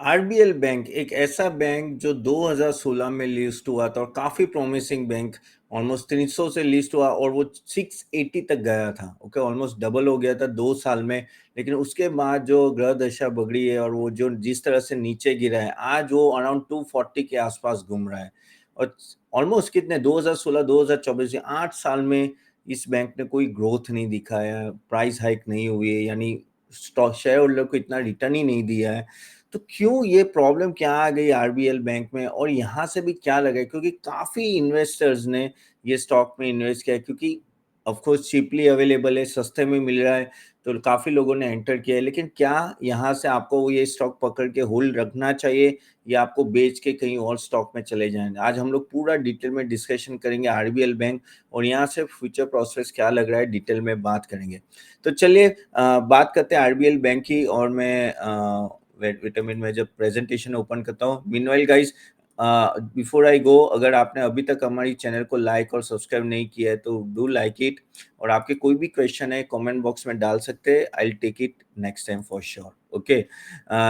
RBL bank एक ऐसा bank जो 2016 में लिस्ट हुआ था और काफी प्रॉमिसिंग बैंक। ऑलमोस्ट 300 से लिस्ट हुआ और वो 680 तक गया था। ओके, ऑलमोस्ट डबल हो गया था 2 साल में। लेकिन उसके बाद जो ग्रह दशा बगड़ी है और वो जो जिस तरह से नीचे गिरा है, आज वो अराउंड 240 के आसपास घूम रहा है। और ऑलमोस्ट कितने 2016 2024 8 साल में इस बैंक ने कोई ग्रोथ नहीं दिखाया, प्राइस हाइक नहीं हुई है, यानी स्टॉक शेयर होल्डर को इतना रिटर्न ही नहीं दिया है। तो क्यों ये प्रॉब्लम क्या आ गई आरबीएल बैंक में, और यहाँ से भी क्या लगा है? क्योंकि काफी इन्वेस्टर्स ने ये स्टॉक में इन्वेस्ट किया है, क्योंकि ऑफ कोर्स चीपली अवेलेबल है, सस्ते में मिल रहा है, तो काफी लोगों ने एंटर किया है। लेकिन क्या यहाँ से आपको ये स्टॉक पकड़ के होल्ड रखना चाहिए या आपको बेच के कहीं और स्टॉक में चले जाएंगे? आज हम लोग पूरा डिटेल में डिस्कशन करेंगे आरबीएल बैंक, और यहाँ से फ्यूचर प्रोस्पेक्ट्स क्या लग रहा है डिटेल में बात करेंगे। तो चलिए बात करते हैं आरबीएल बैंक की। और मैं विटामिन में जब प्रेजेंटेशन ओपन करता हूँ, मीनवाइल गाइस, बिफोर आई गो, अगर आपने अभी तक हमारी चैनल को लाइक और सब्सक्राइब नहीं किया है तो डू लाइक इट। और आपके कोई भी क्वेश्चन है कमेंट बॉक्स में डाल सकते हैं, I will take it next time for sure. Okay,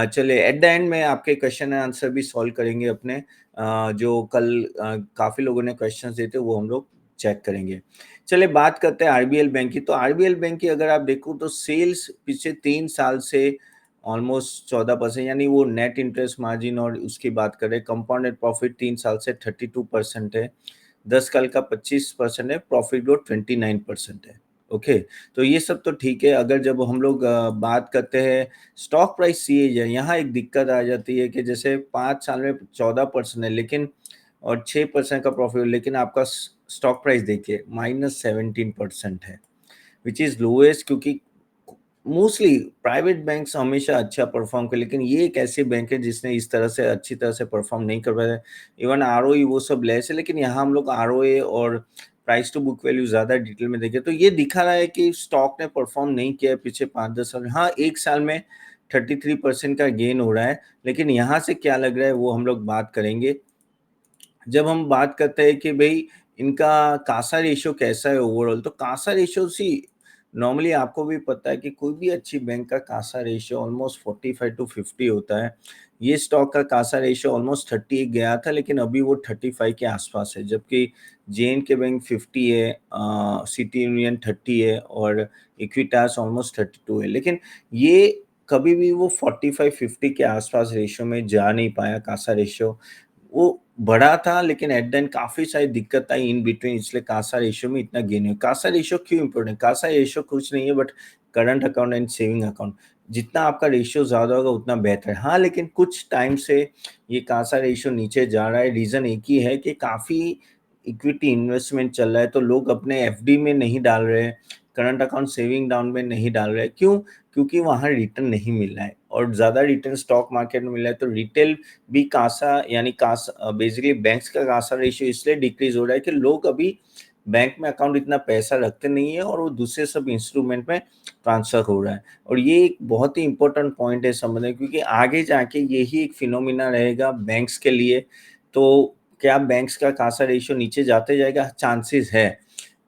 चलिए एट द एंड में आपके क्वेश्चन एंड आंसर भी सॉल्व करेंगे अपने। जो कल काफी लोगों ने क्वेश्चन दिए थे वो हम लोग चेक करेंगे। चलिए बात करते हैं आरबीएल बैंक की। तो आरबीएल बैंक की अगर आप देखो तो सेल्स पिछले 3 साल से ऑलमोस्ट 14%, यानी वो नेट इंटरेस्ट मार्जिन और उसकी बात करें, कंपाउंडेड प्रॉफिट 3 साल से 32% है, 10 साल का 25% है, प्रॉफिट ग्रोथ 29% है। ओके, तो ये सब तो ठीक है। अगर जब हम लोग बात करते हैं स्टॉक प्राइस सी यहाँ एक दिक्कत आ जाती है कि जैसे 5 साल में 14% है, लेकिन और 6% का प्रॉफिट, लेकिन आपका स्टॉक प्राइस देखिए -17% है, विच इज लोएस्ट। क्योंकि मोस्टली प्राइवेट बैंक्स हमेशा अच्छा परफॉर्म कर, लेकिन ये एक ऐसे बैंक है जिसने इस तरह से अच्छी तरह से परफॉर्म नहीं कर पाया। इवन आरओई वो सब लेस है, लेकिन यहाँ हम लोग आरओए और प्राइस टू बुक वैल्यू ज्यादा डिटेल में देखें तो ये दिखा रहा है कि स्टॉक ने परफॉर्म नहीं किया पीछे 5-10 साल में। हाँ, एक साल में 33% का गेन हो रहा है, लेकिन यहाँ से क्या लग रहा है वो हम लोग बात करेंगे। जब हम बात करते हैं कि भाई इनका कासा रेशियो कैसा है ओवरऑल, तो कासा रेशियो सी नॉर्मली आपको भी पता है कि कोई भी अच्छी बैंक का कासा रेशियो ऑलमोस्ट 45 to 50 होता है। ये स्टॉक का कासा रेशियो ऑलमोस्ट 38 गया था, लेकिन अभी वो 35 के आसपास है। जबकि जेएन के बैंक 50 है, सिटी यूनियन 30 है और इक्विटास ऑलमोस्ट 32 है। लेकिन ये कभी भी वो 45-50 के आसपास रेशियो में जा नहीं पाया कासा रेशियो। वो बढ़ा था, लेकिन एट द एंड काफी सारी दिक्कत आई इन बिटवीन, इसलिए कासा रेशियो में इतना गेन है। कासा रेशियो क्यों इंपॉर्टेंट? कासा रेशियो कुछ नहीं है but current account and saving account. जितना आपका रेशियो ज्यादा होगा उतना बेहतर है। हाँ, लेकिन कुछ टाइम से ये कासा रेशियो नीचे जा रहा है। रीजन एक ही है कि काफी इक्विटी इन्वेस्टमेंट चल रहा है, तो लोग अपने एफडी में नहीं डाल रहे हैं, करंट अकाउंट सेविंग डाउन में नहीं डाल रहे हैं। क्यों? क्योंकि वहां रिटर्न नहीं मिल रहा है, और ज्यादा रिटर्न स्टॉक मार्केट में मिल रहा है। तो रिटेल भी कासा, यानी कासा बेसिकली बैंक्स का कासा रेशियो इसलिए डिक्रीज हो रहा है कि लोग अभी बैंक में अकाउंट इतना पैसा रखते नहीं है और वो दूसरे सब इंस्ट्रूमेंट में ट्रांसफर हो रहा है। और ये एक बहुत ही इंपॉर्टेंट पॉइंट है समझने, क्योंकि आगे जाके यही एक फिनोमिना रहेगा बैंक्स के लिए। तो क्या बैंक्स का कासा रेशियो नीचे जाते जाएगा? चांसेस है,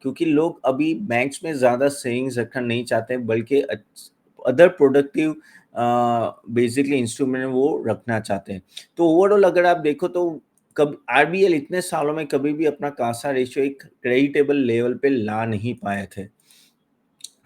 क्योंकि लोग अभी बैंक्स में ज्यादा सेविंग्स रखना नहीं चाहते, बल्कि अदर प्रोडक्टिव बेसिकली इंस्ट्रूमेंट वो रखना चाहते हैं। तो ओवरऑल अगर आप देखो तो कब आरबीएल इतने सालों में कभी भी अपना कासा रेशियो एक क्रेडिटेबल लेवल पे ला नहीं पाए थे।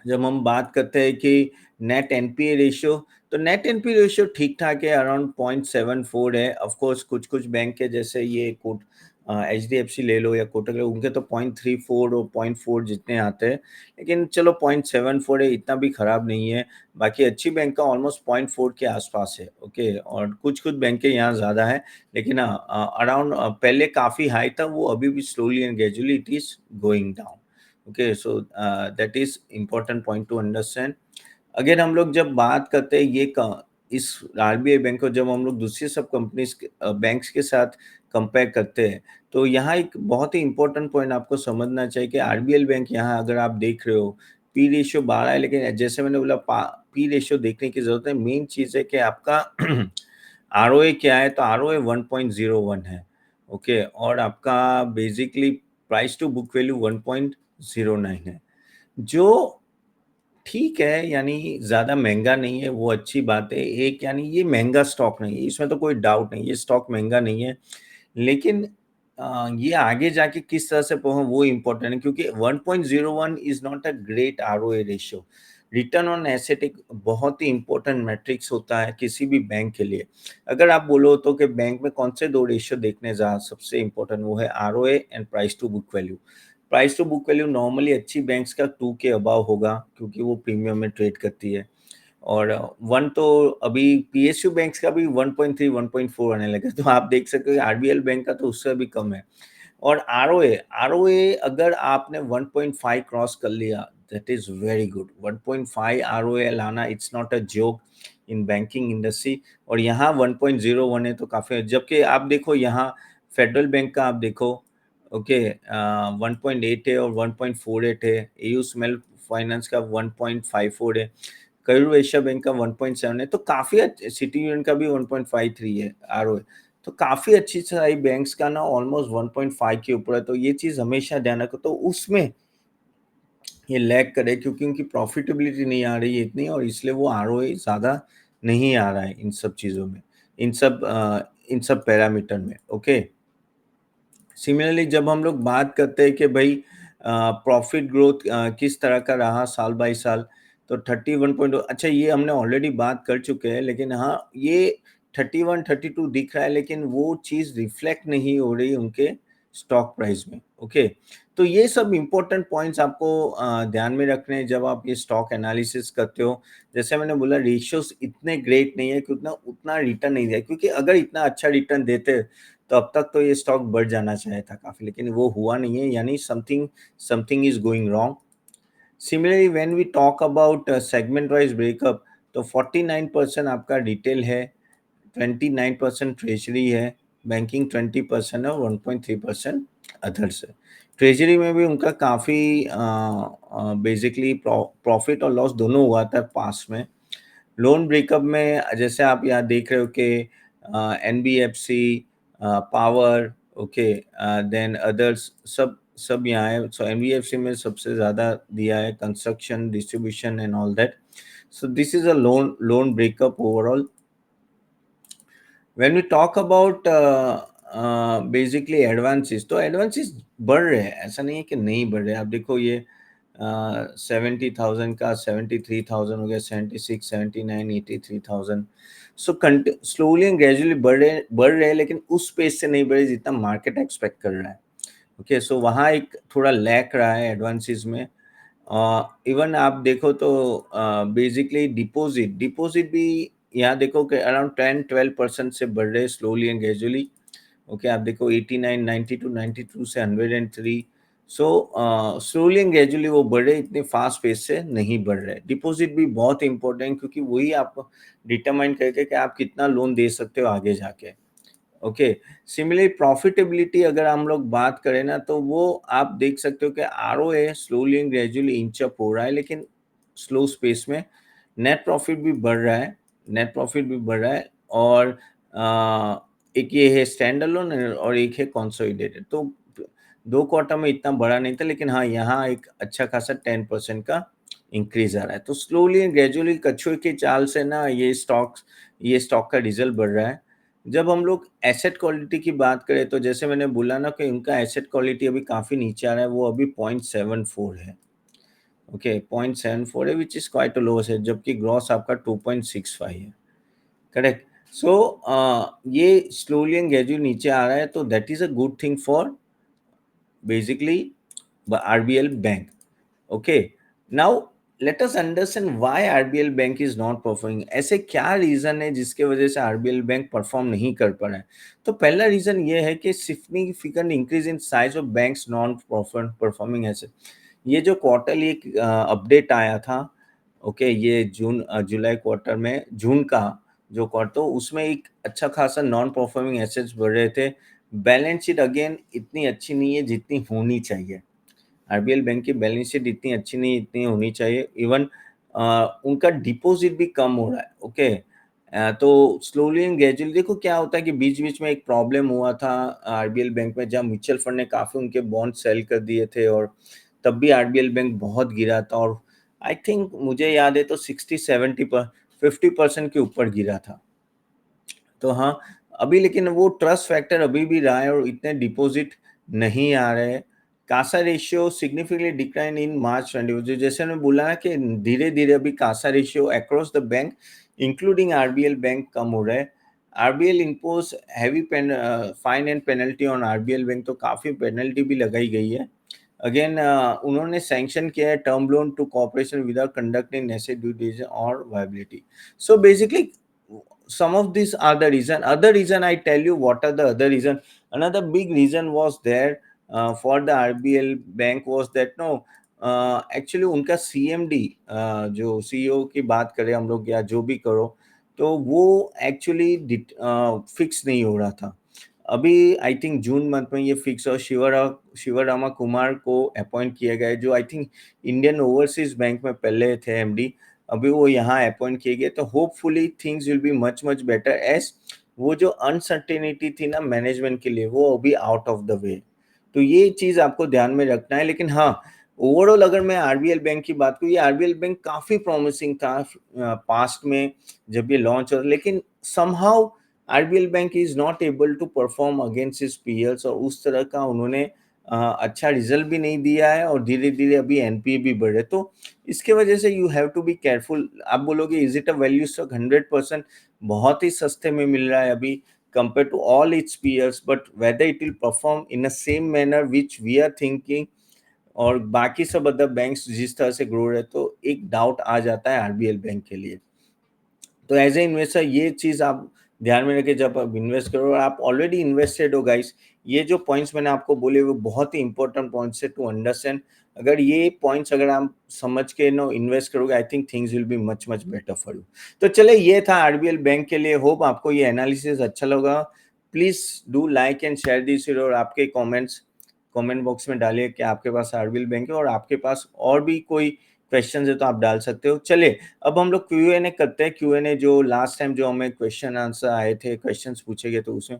जब हम बात करते हैं कि नेट एनपीए रेशियो, तो नेट एनपीए रेशियो ठीक ठाक है, अराउंड 0.74 है। ऑफ कोर्स कुछ कुछ बैंक के जैसे ये कोट एचडीएफसी ले लो या कोटक ले लो, उनके तो 0.34 और 0.4 जितने आते हैं। लेकिन चलो 0.74 है, इतना भी खराब नहीं है। बाकी अच्छी बैंक का ऑलमोस्ट 0.4 के आसपास है। ओके, और कुछ कुछ बैंक के यहाँ ज़्यादा है, लेकिन अराउंड पहले काफ़ी हाई था, वो अभी भी slowly and gradually it is going down. Okay, so that is important point two understand. अगर हम लोग जब बात करते हैं इस आरबीआई बैंक को जब हम लोग दूसरी सब कंपनीज बैंक्स के साथ कंपेयर करते हैं, तो यहाँ एक बहुत ही इंपॉर्टेंट पॉइंट आपको समझना चाहिए कि आरबीएल बैंक यहाँ अगर आप देख रहे हो पी रेशियो 12 है, लेकिन जैसे मैंने बोला पी रेशियो देखने की जरूरत है। मेन चीज है कि आपका आरओए क्या है, तो आरओए 1.01 है। ओके, और आपका basically price to book value 1.09 है, जो ठीक है, यानी ज़्यादा महँगा नहीं है, वो अच्छी बात है। एक यानी ये महँगा स्टॉक नहीं है, इसमें तो कोई डाउट नहीं, ये स्टॉक महँगा नहीं है। लेकिन ये आगे जाके किस तरह से वो इम्पोर्टेंट है, क्योंकि 1.01 is not a great ROA ratio. Return on asset एक बहुत ही इम्पोर्टेंट मैट्रिक्स होता है किसी भी बैंक के लिए। अगर आप बोलो तो कि बैंक में कौन से 2 रेशियो देखने जा सबसे इम्पोर्टेंट, वो है ROA and price to book value. Price to book value normally अच्छी बैंक्स का 2 के अबव होगा, क्योंकि वो प्रीमियम में ट्रेड करती है। और 1 तो अभी पीएसयू बैंक्स का भी 1.3 1.4 आने लगा, तो आप देख सकते हो कि आरबीएल बैंक का तो उससे भी कम है। और आरओए आरओए अगर आपने 1.5 क्रॉस कर लिया, that is very good. 1.5 ROA लाना, it's not a joke in banking industry. और यहाँ 1.01 है तो काफी है। जबकि आप देखो यहाँ फेडरल बैंक का आप देखो, ओके, 1.8 है और 1.48 है। एयू स्मॉल फाइनेंस का 1.54 है। करूर एशिया बैंक का 1.7 है, तो काफी सिटी यूनियन का भी 1.53 है आरओए। तो काफी अच्छी सारी बैंक्स का ना ऑलमोस्ट 1.5 के ऊपर है, तो ये चीज हमेशा ध्यान रखो। तो उसमें ये लैग करे क्योंकि उनकी प्रॉफिटेबिलिटी नहीं आ रही है इतनी, और इसलिए वो आरओए ज्यादा नहीं आ रहा है इन सब चीजों में, इन सब पैरामीटर में। ओके, सिमिलरली जब हम लोग बात करते हैं कि भाई प्रॉफिट ग्रोथ किस तरह का रहा साल बाय साल, तो 31 पॉइंट, अच्छा ये हमने ऑलरेडी बात कर चुके हैं, लेकिन हाँ ये 31 32 दिख रहा है, लेकिन वो चीज़ रिफ्लेक्ट नहीं हो रही उनके स्टॉक प्राइस में। ओके, तो ये सब इंपॉर्टेंट पॉइंट्स आपको ध्यान में रखने हैं जब आप ये स्टॉक एनालिसिस करते हो। जैसे मैंने बोला, रेशियोज इतने ग्रेट नहीं है कि उतना उतना रिटर्न नहीं दिया, क्योंकि अगर इतना अच्छा रिटर्न देते तो अब तक तो ये स्टॉक बढ़ जाना चाहिए था काफ़ी, लेकिन वो हुआ नहीं है, यानी something something is going wrong. Similarly when we talk about segment wise breakup, तो 49% आपका रिटेल है, 29% ट्रेजरी है, बैंकिंग 20% है और 1.3% अदर्स है। ट्रेजरी में भी उनका काफ़ी बेसिकली प्रॉफिट और लॉस दोनों हुआ था पास्ट में। लोन ब्रेकअप में जैसे आप यहाँ देख रहे हो कि NBFC, power, okay, than others, सब सब यहाँ है। सो एनबीएफसी में सबसे ज़्यादा दिया है, construction, distribution and all that. So this is a loan breakup overall. When we talk about basically advances, तो एडवांसेस बढ़ रहे हैं, ऐसा नहीं है कि नहीं बढ़ रहे। आप देखो ये 70,000 का 73,000 हो गया, 76, 79, 83,000। सो स्लोली एंड ग्रेजुअली बढ़ रहे हैं, लेकिन उस पेस से नहीं बढ़े जितना मार्केट एक्सपेक्ट कर रहा है। ओके, सो वहाँ एक थोड़ा लैक रहा है एडवांसेस में। इवन आप देखो तो बेसिकली डिपॉजिट डिपॉजिट भी यहाँ देखो कि अराउंड 10-12% से बढ़ रहे हैं स्लोली एंड ग्रेजुअली। ओके, आप देखो 89 92 92 से 103। सो स्लोली एंड ग्रेजुअली वो बढ़े, इतने फास्ट पेस से नहीं बढ़ रहे। डिपॉजिट भी बहुत इंपॉर्टेंट, क्योंकि वही आपको डिटरमाइन करके कि आप कितना लोन दे सकते हो आगे जाके। ओके, सिमिलरली प्रॉफिटेबिलिटी अगर हम लोग बात करें ना, तो वो आप देख सकते हो कि ROA slowly and gradually inch up हो रहा है, लेकिन स्लो स्पेस में। नेट प्रॉफिट भी बढ़ रहा है, नेट प्रॉफिट भी बढ़ रहा है। और एक ये है स्टैंड अलोन और एक है कंसोलिडेटेड। तो 2 क्वार्टर में इतना बड़ा नहीं था, लेकिन हाँ यहाँ एक अच्छा खासा 10% का इंक्रीज आ रहा है। तो स्लोली एंड ग्रेजुअली कछुए की चाल से ना ये स्टॉक का रिजल्ट बढ़ रहा है। जब हम लोग एसेट क्वालिटी की बात करें, तो जैसे मैंने बोला ना कि उनका एसेट क्वालिटी अभी काफ़ी नीचे आ रहा है, वो अभी 0.74 है। ओके, 0.74 है, विच इज़ क्वाइट अ लो है, जबकि ग्रॉस आपका 2.65 है। करेक्ट। सो ये स्लोली एंड ग्रेजुअली नीचे आ रहा है, तो that is a good thing for basically RBL bank. Okay, now let us understand why RBL bank is not performing. ऐसे क्या रीजन है जिसके वजह से आरबीएल बैंक परफॉर्म नहीं कर पा रहा है? तो पहला रीजन ये है कि significant increase in size of banks non performing asset. ये जो क्वार्टरली एक अपडेट आया था, ओके, ये जुलाई क्वार्टर में, जून का जो क्वार्टर, तो उसमें एक अच्छा खासा नॉन परफॉर्मिंग एसेट्स बढ़ रहे थे। बैलेंस शीट अगेन इतनी अच्छी नहीं है जितनी होनी चाहिए। आरबीएल बैंक की बैलेंस शीट इतनी अच्छी नहीं, इतनी होनी चाहिए। इवन उनका डिपॉजिट भी कम हो रहा है। ओके, तो स्लोली एंड ग्रेजुअली देखो क्या होता है कि बीच बीच में एक प्रॉब्लम हुआ था आरबीएल बैंक में, जहाँ म्यूचुअल फंड ने काफ़ी उनके बॉन्ड सेल कर दिए थे, और तब भी आरबीएल बैंक बहुत गिरा था। और आई थिंक मुझे याद है तो 60-70 50% के ऊपर गिरा था। तो हाँ, अभी लेकिन वो ट्रस्ट फैक्टर अभी भी रहा है और इतने डिपॉजिट नहीं आ रहे हैं। CASA ratio significantly decline in March 20, जैसे मैंने बोला ना कि धीरे धीरे अभी CASA ratio across the bank including RBL bank कम हो रहा है। RBL impose heavy fine and penalty on RBL bank, तो काफी पेनल्टी भी लगाई गई है। अगेन उन्होंने सैंक्शन किया है term loan to corporation without conducting asset due diligence और viability. So basically, some of these are the reason. Other reason, I tell you what are the other reason. Another big reason was there for the RBL bank was that no, actually उनका CMD जो CEO की बात करें हम लोग या जो भी करो, तो वो एक्चुअली फिक्स नहीं हो रहा था। अभी आई थिंक जून मंथ में ये फिक्स और शिवरामा कुमार को अपॉइंट किया गया है, जो I think Indian overseas bank में पहले थे एमडी। अभी वो यहाँ अपॉइंट किए गए, तो hopefully things will be much much better as वो जो अनसर्टेनिटी थी ना मैनेजमेंट के लिए, वो अभी आउट ऑफ द वे। तो ये चीज आपको ध्यान में रखना है। लेकिन हाँ, ओवरऑल अगर मैं आरबीएल बैंक की बात करूँ, ये आरबीएल बैंक काफी प्रॉमिसिंग था पास्ट में जब ये लॉन्च हो, लेकिन somehow RBL bank is not able to perform against his peers, और उस तरह का उन्होंने अच्छा रिजल्ट भी नहीं दिया है, और धीरे धीरे अभी एनपीए भी बढ़े। तो इसके वजह से you have to be careful. आप बोलोगे is it a value stock? 100% बहुत ही सस्ते में मिल रहा है अभी compare to all its peers, but whether it will perform in a same manner which we are thinking और बाकी सब अदर बैंक्स जिस तरह से ग्रो रहे, तो एक डाउट आ जाता है आरबीएल बैंक के लिए। तो एज ए इन्वेस्टर ये चीज आप ध्यान में रखें जब आप इन्वेस्ट करो, और आप ऑलरेडी इन्वेस्टेड हो गाइस। ये जो पॉइंट्स मैंने आपको बोले वो बहुत ही इंपॉर्टेंट पॉइंट्स है टू अंडरस्टैंड। अगर ये पॉइंट्स अगर आप समझ के नो इन्वेस्ट करोगे, I think things will be much much better for you. तो चले, ये था आरबीएल बैंक के लिए। होप आपको ये एनालिसिस अच्छा लगा। Please do like and share this, और आपके कॉमेंट्स कमेंट बॉक्स में डालिए कि आपके पास आरबीएल बैंक है, और आपके पास और भी कोई क्वेश्चन है तो आप डाल सकते हो। चलिए, अब हम लोग क्यूएनए करते हैं। क्यूएनए जो लास्ट टाइम जो हमें क्वेश्चन आंसर आए थे, क्वेश्चंस पूछे गए, तो उसमें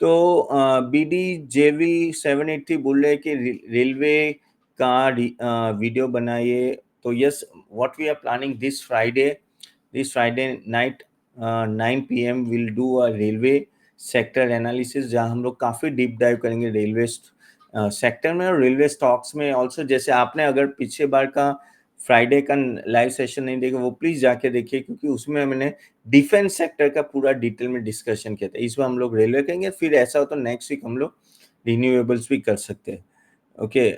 तो बीडी जेवी 783 बोल रहे हैं कि रेलवे का वीडियो बनाइए। तो yes, what we are planning this Friday night 9 PM will do a railway sector analysis, जहां हम लोग काफी डीप डाइव करेंगे रेलवे सेक्टर में और रेलवे स्टॉक्स में ऑल्सो। जैसे आपने अगर पिछले बार का फ्राइडे का लाइव सेशन नहीं देखा, वो प्लीज जाके देखिए, क्योंकि उसमें मैंने डिफेंस सेक्टर का पूरा डिटेल में डिस्कशन किया था। इस बार हम लोग रेलवे करेंगे, फिर ऐसा हो तो नेक्स्ट वीक हम लोग रिन्यूएबल्स भी कर सकते हैं। ओके,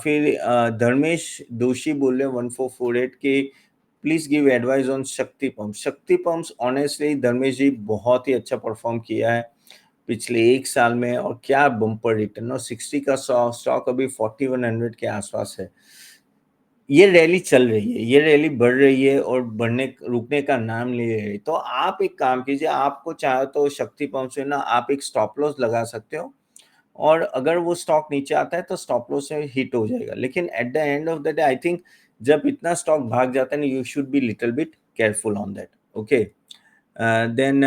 फिर धर्मेश दोषी बोल रहे 1448 के प्लीज गिव एडवाइस ऑन शक्ति पंप। शक्ति पंप्स ऑनेस्टली धर्मेश जी बहुत ही अच्छा परफॉर्म किया है पिछले एक साल में, और क्या बम्पर रिटर्न, और 60 का स्टॉक अभी 4100 के आसपास है। ये रैली चल रही है, ये रैली बढ़ रही है और बढ़ने रुकने का नाम नहीं ले रही। तो आप एक काम कीजिए, आपको चाहे तो शक्ति पंप से ना आप एक स्टॉप लॉस लगा सकते हो, और अगर वो स्टॉक नीचे आता है तो स्टॉप लॉस से हिट हो जाएगा। लेकिन at the end of the day I think जब इतना स्टॉक भाग जाता है ना, you should be little bit careful on that. Okay, then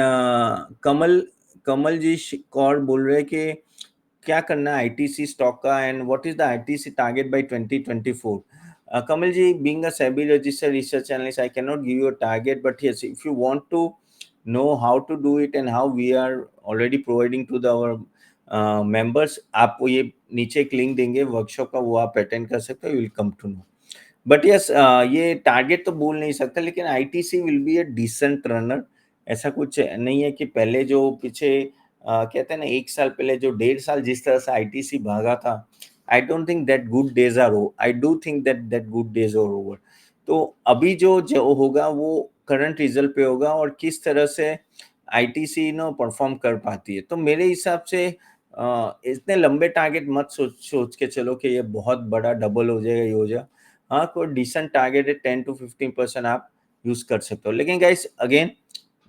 Kamal Kamal ji Kaur बोल रहे कि क्या करना है आईटीसी स्टॉक का, and what is the ITC target by 2024? Kamal ji, being a SEBI registered research analyst, I cannot give you a target, but yes, if you want to know how to do it and how we are already providing to the our members, आपको ये नीचे एक link देंगे workshop का, वो आप attend कर सकते हो, you will come to know. But yes, ये टारगेट तो बोल नहीं सकता, लेकिन ITC will be a decent runner. ऐसा कुछ नहीं है कि पहले जो पीछे कहते हैं ना, एक साल पहले जो 1.5 साल जिस तरह से आईटीसी भागा था, I don't think that good days are over. I do think that good days are over. तो अभी जो होगा वो करंट रिजल्ट पे होगा, और किस तरह से आईटीसी नो परफॉर्म कर पाती है। तो मेरे हिसाब से इतने लंबे टारगेट मत सोच के चलो कि ये बहुत बड़ा डबल हो जाएगा, ये हो जाएगा। हाँ, कोई डिसेंट टारगेट है, 10 to 15% आप यूज कर सकते हो। लेकिन गाइस अगेन,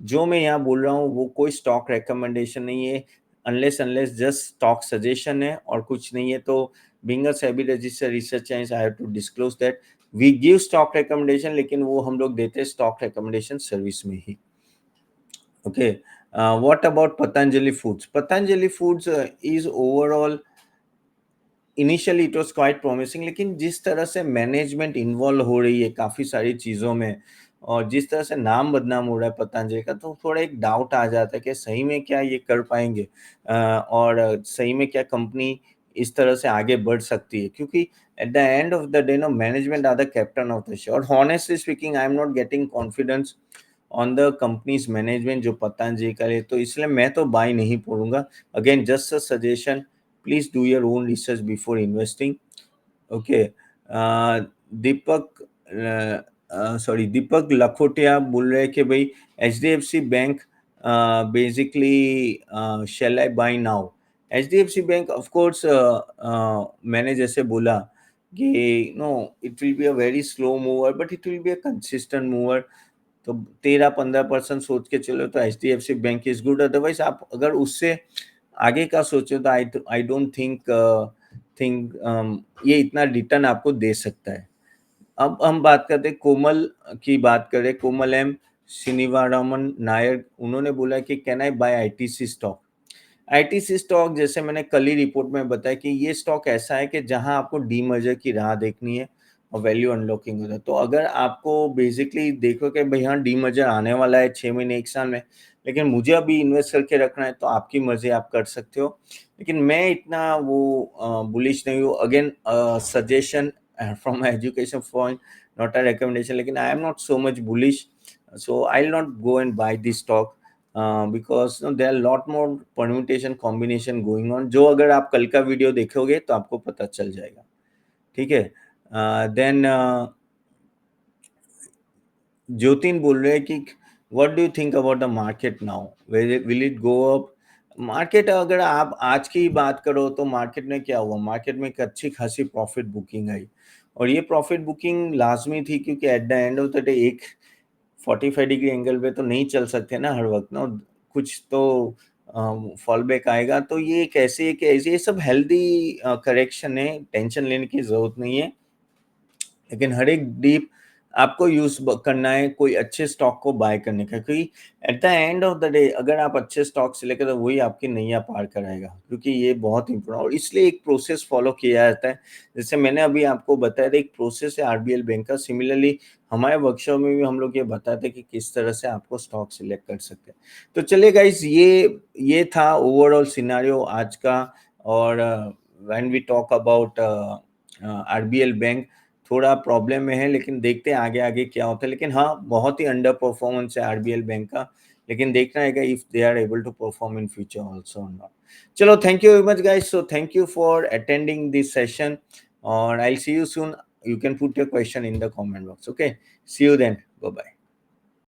जो मैं यहाँ बोल रहा हूँ वो कोई स्टॉक रिकमेंडेशन नहीं है, अनलेस जस्ट स्टॉक सजेशन है और कुछ नहीं है। तो being a SEBI registered research I have to disclose that we give stock recommendation, लेकिन वो हम लोग देते हैं स्टॉक रिकमेंडेशन सर्विस में ही। Okay, what about Patanjali foods? Patanjali foods is overall initially it was quite promising, लेकिन जिस तरह से मैनेजमेंट इन्वॉल्व हो रही है काफ़ी सारी चीज़ों में और जिस तरह से नाम बदनाम हो रहा है पतंजलि का, तो थोड़ा एक डाउट आ जाता है कि सही में क्या ये कर पाएंगे और सही में क्या कंपनी इस तरह से आगे बढ़ सकती है, क्योंकि at the end of the day no management are the captain of the ship. और honestly speaking I am not getting confidence on the company's management जो पतंजलि करे, तो इसलिए मैं तो बाय नहीं पड़ूंगा। Again just a suggestion, please do your own research before investing. Okay, Deepak Deepak Lakhotia बोल रहे हैं कि भाई HDFC bank basically shall I buy now. HDFC bank of course मैंने जैसे बोला कि no, it will be a very slow mover but it will be a consistent mover. तो 13-15% सोच के चलो तो HDFC bank is good. Otherwise आप अगर उससे आगे का सोचो तो आई डोंट थिंक ये इतना रिटर्न आपको दे सकता है। अब हम बात करते हैं कोमल की, बात करें कोमल एम श्रीनिवारमन नायर, उन्होंने बोला कि can I buy ITC stock. ITC stock जैसे मैंने कल ही रिपोर्ट में बताया कि ये स्टॉक ऐसा है कि जहां आपको डीमर्जर की राह देखनी है और वैल्यू अनलॉकिंग होता है। तो अगर आपको बेसिकली देखो कि भाई हाँ डीमर्जर आने वाला है 6 महीने 1 साल में, लेकिन मुझे अभी इन्वेस्ट करके रखना है, तो आपकी मर्जी, आप कर सकते हो। लेकिन मैं इतना वो बुलिश नहीं हूँ। Again suggestion from my education point, not a recommendation, लेकिन I am not so much bullish, so I'll not go and buy this stock because there are lot more permutation combination going on, जो अगर आप कल का video देखोगे तो आपको पता चल जाएगा। ठीक है, देन ज्योतिन बोल रहे हैं कि what do you think about the market now, will it go up. Market अगर आप आज की बात करो तो मार्केट में क्या हुआ, मार्केट में एक अच्छी खासी प्रॉफिट बुकिंग आई, और ये प्रॉफिट बुकिंग लाजमी थी क्योंकि at the end of the day एक 45 डिग्री एंगल पे तो नहीं चल सकते ना हर वक्त ना, कुछ तो फॉल बैक आएगा। तो ये एक ऐसे कि ऐसे ये सब हेल्दी करेक्शन है, टेंशन लेने की जरूरत नहीं है। लेकिन हर एक डीप आपको यूज करना है कोई अच्छे स्टॉक को बाय करने का, क्योंकि at the end of the day अगर आप अच्छे स्टॉक से लेकर तो वही आपकी नैया पार कराएगा, क्योंकि ये बहुत इंपॉर्टेंट। और इसलिए एक प्रोसेस फॉलो किया जाता है, जैसे मैंने अभी आपको बताया था एक प्रोसेस है आरबीएल बैंक का। सिमिलरली हमारे वर्कशॉप में भी हम लोग ये बताते हैं कि किस तरह से आपको स्टॉक सिलेक्ट कर सकते हैं। तो चलिए गाइस, ये था ओवरऑल सिनारियो आज का। और when we talk about RBL bank, थोड़ा प्रॉब्लम में है, लेकिन देखते हैं आगे आगे क्या होता है। लेकिन हाँ, बहुत ही अंडर परफॉर्मेंस है आरबीएल बैंक का, लेकिन देखना है if they are able to perform in future also और नॉट। चलो, thank you very much guys, so thank you for attending this session और I will see you soon. You can put your question in the comment box. Okay, see you then. Bye bye.